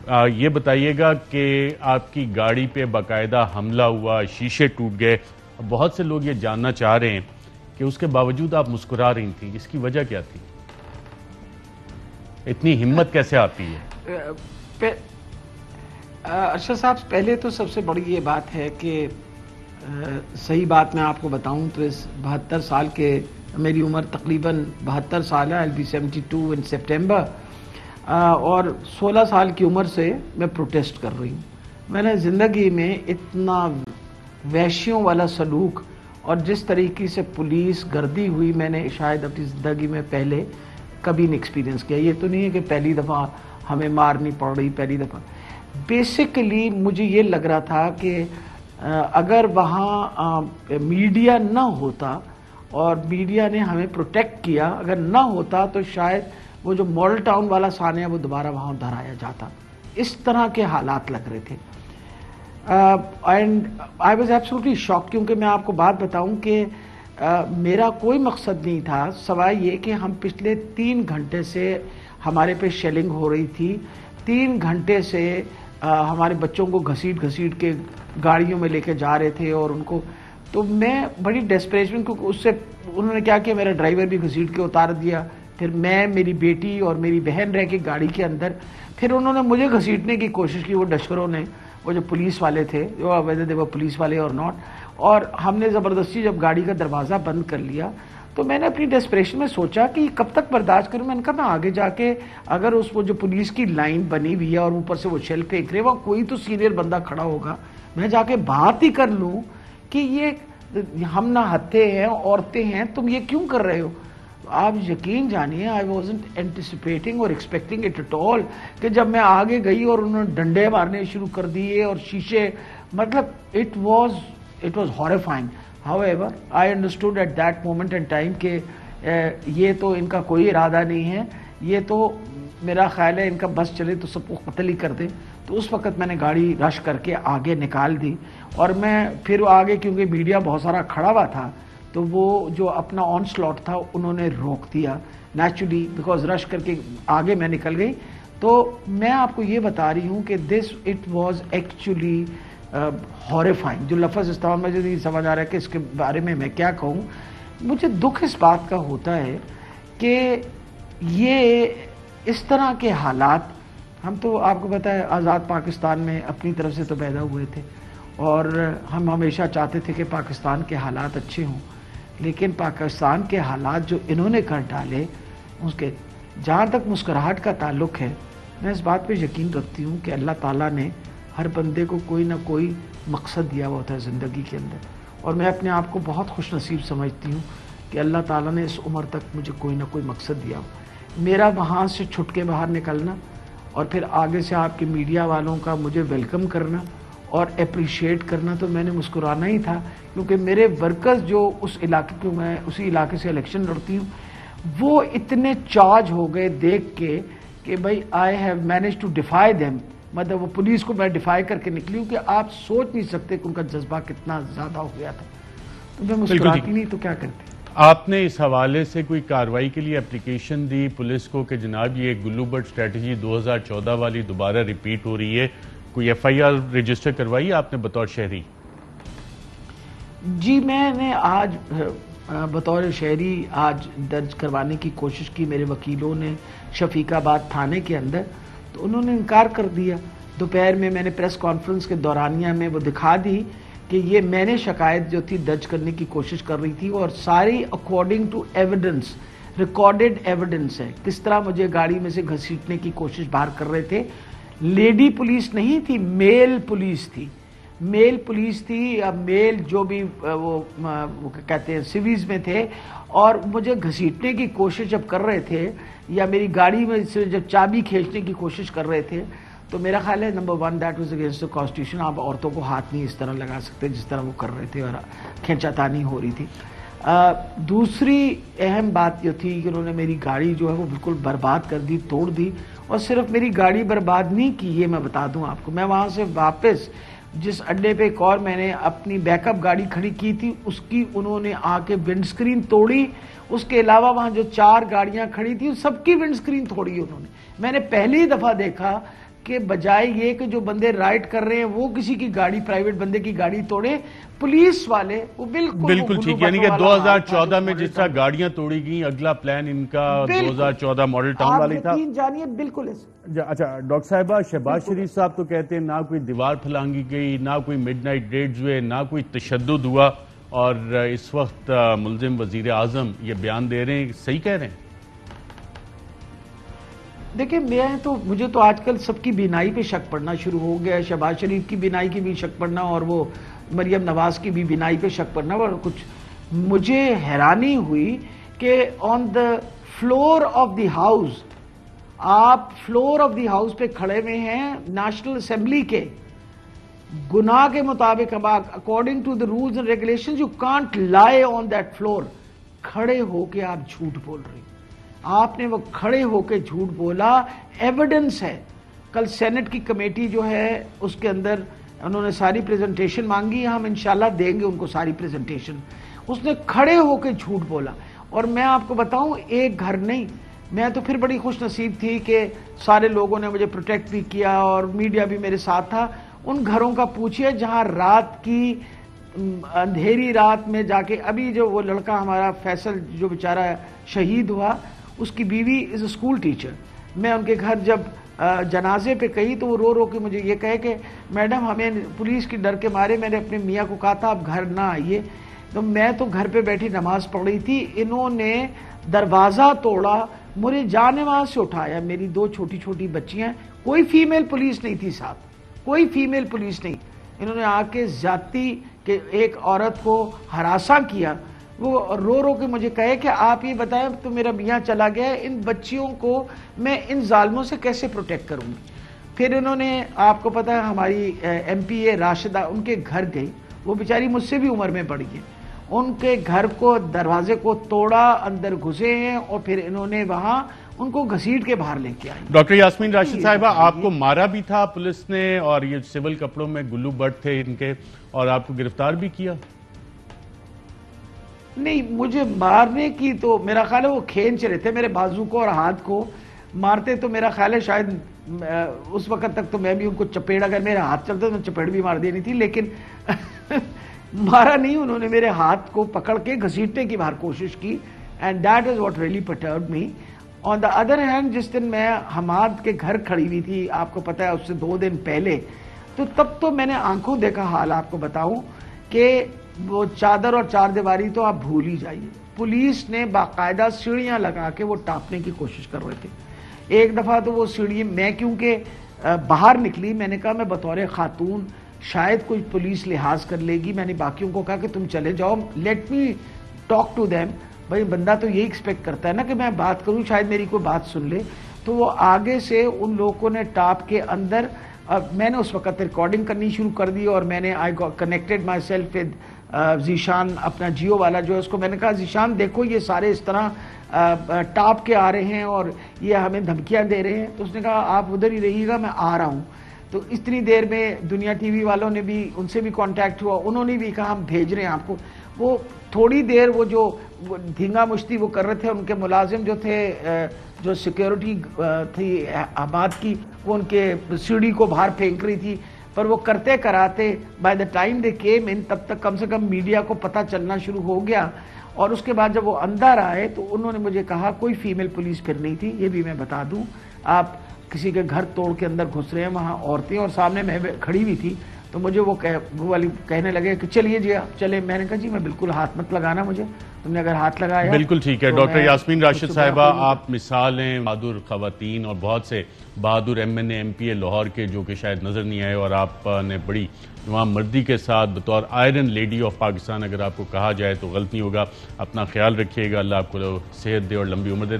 یہ بتائیے گا کہ آپ کی گاڑی پہ باقاعدہ حملہ ہوا، شیشے ٹوٹ گئے. بہت سے لوگ یہ جاننا چاہ رہے ہیں کہ اس کے باوجود آپ مسکرا رہی تھیں، اس کی وجہ کیا تھی؟ اتنی ہمت کیسے آتی ہے؟ ارشد صاحب، پہلے تو سب سے بڑی یہ بات ہے کہ صحیح بات میں آپ کو بتاؤں تو اس 72 سال کے، میری عمر تقریباً 72 سال ہے، I'll be 72 in September، اور 16 سال کی عمر سے میں پروٹیسٹ کر رہی ہوں. میں نے زندگی میں اتنا وحشیوں والا سلوک اور جس طریقے سے پولیس گردی ہوئی میں نے شاید اپنی زندگی میں پہلے کبھی نہیں ایکسپیرینس کیا. یہ تو نہیں ہے کہ پہلی دفعہ ہمیں مارنی پڑ رہی، پہلی دفعہ. بیسیکلی مجھے یہ لگ رہا تھا کہ اگر وہاں میڈیا نہ ہوتا اور میڈیا نے ہمیں پروٹیکٹ کیا، اگر نہ ہوتا تو شاید وہ جو ماڈل ٹاؤن والا سانیہ وہ دوبارہ وہاں دہرایا جاتا. اس طرح کے حالات لگ رہے تھے. اینڈ آئی واز ایبسولوٹلی شاک، کیونکہ میں آپ کو بات بتاؤں کہ میرا کوئی مقصد نہیں تھا سوائے یہ کہ ہم پچھلے 3 گھنٹے سے ہمارے پہ شیلنگ ہو رہی تھی. 3 گھنٹے سے ہمارے بچوں کو گھسیٹ کے گاڑیوں میں لے کے جا رہے تھے اور ان کو، تو میں بڑی ڈیسپریشن، کیونکہ اس سے انہوں نے کیا کیا، میرا ڈرائیور بھی گھسیٹ کے اتار دیا، پھر میں، میری بیٹی اور میری بہن رہ کے گاڑی کے اندر، پھر انہوں نے مجھے گھسیٹنے کی کوشش کی، وہ ڈشکروں نے، وہ جو پولیس والے تھے، ویدر دے ور پولیس والے اور ناٹ. اور ہم نے زبردستی جب گاڑی کا دروازہ بند کر لیا تو میں نے اپنی ڈیسپریشن میں سوچا کہ کب تک برداشت کروں. میں نے کہا میں آگے جا کے اگر اس وہ جو پولیس کی لائن بنی ہوئی ہے اور اوپر سے وہ شیل پھینک رہے، وہاں کوئی تو سینئر بندہ کھڑا ہوگا، میں جا کے بات ہی کر لوں کہ یہ ہم نہ ہتھے ہیں، عورتیں ہیں، تم یہ کیوں کر رہے ہو. آپ یقین جانیے آئی وازنٹ اینٹیسپیٹنگ اور ایکسپیکٹنگ اٹ ایٹ آل کہ جب میں آگے گئی اور انہوں نے ڈنڈے مارنے شروع کر دیے اور شیشے، مطلب it was horrifying. However, I understood at that moment in time کہ یہ تو ان کا کوئی ارادہ نہیں ہے، یہ تو میرا خیال ہے ان کا بس چلے تو سب کو قتل ہی کر دے. تو اس وقت میں نے گاڑی رش کر کے آگے نکال دی اور میں پھر آگے، کیونکہ میڈیا بہت سارا کھڑا ہوا تھا تو وہ جو اپنا آن سلاٹ تھا انہوں نے روک دیا نیچرلی، بیکاز رش کر کے آگے میں نکل گئی. تو میں آپ کو یہ بتا رہی ہوں کہ اٹ واز ایکچولی ہاریفائنگ. جو لفظ استعمال مجھے نہیں سمجھ آ رہا ہے کہ اس کے بارے میں کیا کہوں. مجھے دکھ اس بات کا ہوتا ہے کہ یہ اس طرح کے حالات، ہم تو آپ کو پتہ ہے آزاد پاکستان میں اپنی طرف سے تو پیدا ہوئے تھے اور ہم ہمیشہ چاہتے تھے کہ پاکستان کے حالات اچھے ہوں، لیکن پاکستان کے حالات جو انہوں نے کر ڈالے، اس کے جہاں تک مسکراہٹ کا تعلق ہے، میں اس بات پہ یقین رکھتی ہوں کہ اللہ تعالیٰ نے ہر بندے کو کوئی نہ کوئی مقصد دیا ہوا ہوتا ہے زندگی کے اندر، اور میں اپنے آپ کو بہت خوش نصیب سمجھتی ہوں کہ اللہ تعالیٰ نے اس عمر تک مجھے کوئی نہ کوئی مقصد دیا ہو. میرا وہاں سے چھٹ کے باہر نکلنا اور پھر آگے سے آپ کے میڈیا والوں کا مجھے ویلکم کرنا اور اپریشیٹ کرنا، تو میں نے مسکرانا ہی تھا، کیونکہ میرے ورکرز جو اس علاقے کو، میں اسی علاقے سے الیکشن لڑتی ہوں، وہ اتنے چارج ہو گئے دیکھ کے کہ بھائی I have manage to defy them. مطلب وہ پولیس کو میں ڈیفائی کر کے نکلی ہوں کہ آپ سوچ نہیں سکتے کہ ان کا جذبہ کتنا زیادہ ہو گیا تھا. تو میں مسکراتی نہیں تو کیا کرتے. آپ نے اس حوالے سے کوئی کارروائی کے لیے اپلیکیشن دی پولیس کو کہ جناب یہ گلو برڈ اسٹریٹجی 2014 والی دوبارہ ریپیٹ ہو رہی ہے، کوئی ایف آئی آر رجسٹر کروائی آپ نے بطور شہری؟ جی میں نے آج بطور شہری آج درج کروانے کی کوشش کی، میرے وکیلوں نے شفیق آباد تھانے کے اندر، تو انہوں نے انکار کر دیا. دوپہر میں نے پریس کانفرنس کے دورانیہ میں وہ دکھا دی کہ یہ میں نے شکایت جو تھی درج کرنے کی کوشش کر رہی تھی اور ساری according to evidence, recorded evidence ہے، کس طرح مجھے گاڑی میں سے گھسیٹنے کی کوشش باہر کر رہے تھے. لیڈی پولیس نہیں تھی، میل پولیس تھی، میل پولیس تھی، یا میل جو بھی وہ کہتے ہیں سیویز میں تھے، اور مجھے گھسیٹنے کی کوشش جب کر رہے تھے یا میری گاڑی میں سے جب چابی کھینچنے کی کوشش کر رہے تھے، تو میرا خیال ہے number 1 that was against the constitution. آپ عورتوں کو ہاتھ نہیں اس طرح لگا سکتے جس طرح وہ کر رہے تھے اور کھینچا تانی ہو رہی تھی. دوسری اہم بات یہ تھی کہ انہوں نے میری گاڑی جو ہے وہ بالکل برباد کر دی، توڑ دی، اور صرف میری گاڑی برباد نہیں کی، یہ میں بتا دوں آپ کو، میں وہاں سے واپس جس اڈے پہ ایک اور میں نے اپنی بیک اپ گاڑی کھڑی کی تھی اس کی انہوں نے آ کے ونڈ سکرین توڑی. اس کے علاوہ وہاں جو 4 گاڑیاں کھڑی تھی سب کی ونڈ سکرین توڑی انہوں نے. میں نے پہلی دفعہ دیکھا کہ بجائے یہ کہ جو بندے رائٹ کر رہے ہیں وہ کسی کی گاڑی، پرائیوٹ بندے کی گاڑی توڑے، پولیس والے وہ بالکل ٹھیک، یعنی کہ 2014 میں جس طرح گاڑیاں توڑی گئیں، اگلا پلان ان کا 2014 ماڈل ٹاؤن والی تھا۔ آپ یقین جانیے بالکل اچھا ڈاکٹر صاحبہ، شہباز شریف صاحب تو کہتے ہیں نہ کوئی دیوار پھلانگی گئی، نہ کوئی مڈ نائٹ ریڈز ہوئے، نہ کوئی تشدد ہوا، اور اس وقت ملزم وزیر اعظم یہ بیان دے رہے ہیں، صحیح کہہ رہے ہیں؟ دیکھیں مجھے تو آج کل سب کی بینائی پہ شک پڑنا شروع ہو گیا ہے، شہباز شریف کی بینائی کی بھی شک پڑنا، اور وہ مریم نواز کی بھی بینائی پہ شک پڑنا، اور کچھ مجھے حیرانی ہوئی کہ on the floor of the house, آپ فلور آف دی ہاؤس پہ کھڑے ہوئے ہیں نیشنل اسمبلی کے، گناہ کے مطابق according to the rules and regulations you can't lie on that floor, کھڑے ہو کے آپ جھوٹ بول رہے ہیں، آپ نے وہ کھڑے ہو کے جھوٹ بولا، ایویڈنس ہے۔ کل سینٹ کی کمیٹی جو ہے اس کے اندر انہوں نے ساری پریزنٹیشن مانگی، ہم انشاءاللہ دیں گے ان کو ساری پریزنٹیشن۔ اس نے کھڑے ہو کے جھوٹ بولا، اور میں آپ کو بتاؤں ایک گھر نہیں، میں تو پھر بڑی خوش نصیب تھی کہ سارے لوگوں نے مجھے پروٹیکٹ بھی کیا اور میڈیا بھی میرے ساتھ تھا۔ ان گھروں کا پوچھئے جہاں رات کی اندھیری رات میں جا کے، ابھی جو وہ لڑکا ہمارا فیصل جو بیچارہ شہید ہوا، اس کی بیوی از اے اسکول ٹیچر، میں ان کے گھر جب جنازے پہ گئی تو وہ رو رو کے مجھے یہ کہے کہ میڈم ہمیں پولیس کی ڈر کے مارے میں نے اپنے میاں کو کہا تھا آپ گھر نہ آئیے، تو میں تو گھر پہ بیٹھی نماز پڑھ رہی تھی، انہوں نے دروازہ توڑا، مجھے جانماز سے اٹھایا، میری 2 چھوٹی چھوٹی بچیاں، کوئی فیمیل پولیس نہیں تھی ساتھ، کوئی فیمیل پولیس نہیں، انہوں نے آ کے زیادتی کہ ایک عورت کو ہراساں کیا، وہ رو رو کے مجھے کہے کہ آپ یہ بتائیں تو میرا میاں چلا گیا ہے، ان بچیوں کو میں ان ظالموں سے کیسے پروٹیکٹ کروں گی۔ پھر انہوں نے، آپ کو پتا ہے ہماری ایم پی اے راشدہ ان کے گھر گئی، وہ بیچاری مجھ سے بھی عمر میں بڑی ہے، ان کے گھر کو دروازے کو توڑا، اندر گھسے ہیں، اور پھر انہوں نے وہاں ان کو گھسیٹ کے باہر لے کے آئی۔ ڈاکٹر یاسمین راشد صاحبہ، آپ کو مارا بھی تھا پولیس نے، اور یہ سول کپڑوں میں گلو بٹ تھے ان کے، اور آپ کو گرفتار بھی کیا؟ نہیں، مجھے مارنے کی تو میرا خیال ہے وہ کھینچ رہے تھے میرے بازو کو اور ہاتھ کو، مارتے تو میرا خیال ہے شاید اس وقت تک تو میں بھی ان کو چپیڑ، اگر میرا ہاتھ چلتا تو میں چپیڑ بھی مار دینی تھی، لیکن مارا نہیں، انہوں نے میرے ہاتھ کو پکڑ کے گھسیٹنے کی باہر کوشش کی، and that is what really perturbed me. On the other hand, جس دن میں حماد کے گھر کھڑی ہوئی تھی، آپ کو پتا ہے اس سے 2 دن پہلے، تو تب تو میں نے آنکھوں دیکھا حال آپ کو بتاؤں کہ وہ چادر اور 4 دیواری تو آپ بھول ہی جائیے، پولیس نے باقاعدہ سیڑھیاں لگا کے وہ ٹاپنے کی کوشش کر رہے تھے۔ ایک دفعہ تو وہ سیڑھی، میں کیونکہ باہر نکلی، میں نے کہا میں بطور خاتون شاید کوئی پولیس لحاظ کر لے گی، میں نے باقیوں کو کہا کہ تم چلے جاؤ، let me talk to them, بھائی بندہ تو یہی ایکسپیکٹ کرتا ہے نا کہ میں بات کروں، شاید میری کوئی بات سن لے۔ تو وہ آگے سے ان لوگوں نے ٹاپ کے اندر، میں نے اس وقت ریکارڈنگ کرنی شروع کر دی، اور میں نے I got connected my self with Zeeshan, اپنا جیو والا جو ہے، اس کو میں نے کہا ذیشان دیکھو یہ سارے اس طرح ٹاپ کے آ رہے ہیں اور یہ ہمیں دھمکیاں دے رہے ہیں، تو اس نے کہا آپ ادھر ہی رہیے گا، میں آ رہا ہوں۔ تو اتنی دیر میں دنیا ٹی وی والوں نے بھی، ان سے بھی کانٹیکٹ ہوا، انہوں نے بھی کہا ہم بھیج رہے ہیں آپ کو۔ وہ تھوڑی دیر وہ جو دھینگا مشتی وہ کر رہے تھے، ان کے ملازم جو تھے، جو سیکیورٹی تھی حماد کی، وہ ان کے سیڑھی کو باہر پھینک رہی تھی، پر وہ کرتے کراتے by the time they came in, تب تک کم سے کم میڈیا کو پتہ چلنا شروع ہو گیا، اور اس کے بعد جب وہ اندر آئے تو انہوں نے مجھے کہا کوئی فیمیل پولیس پھر نہیں تھی، یہ بھی میں بتا دوں، آپ کسی کے گھر توڑ کے اندر گھس رہے ہیں، وہاں عورتیں، اور سامنے میں کھڑی ہوئی تھی، تو مجھے وہ والی کہنے لگے کہ چلیے جی آپ چلے، میں نے کہا جی میں بالکل ہاتھ مت لگانا مجھے، تم نے اگر ہاتھ لگایا بالکل ٹھیک ہے۔ ڈاکٹر یاسمین راشد صاحبہ، آپ مثال ہیں بہادر خواتین اور بہت سے بہادر M N A M P A Lahore کے جو کہ شاید نظر نہیں آئے، اور آپ نے بڑی جوان مردی کے ساتھ بطور آئرن لیڈی آف پاکستان اگر آپ کو کہا جائے تو غلط نہیں ہوگا۔ اپنا خیال رکھیے گا، اللہ آپ کو صحت دے اور لمبی عمر دے۔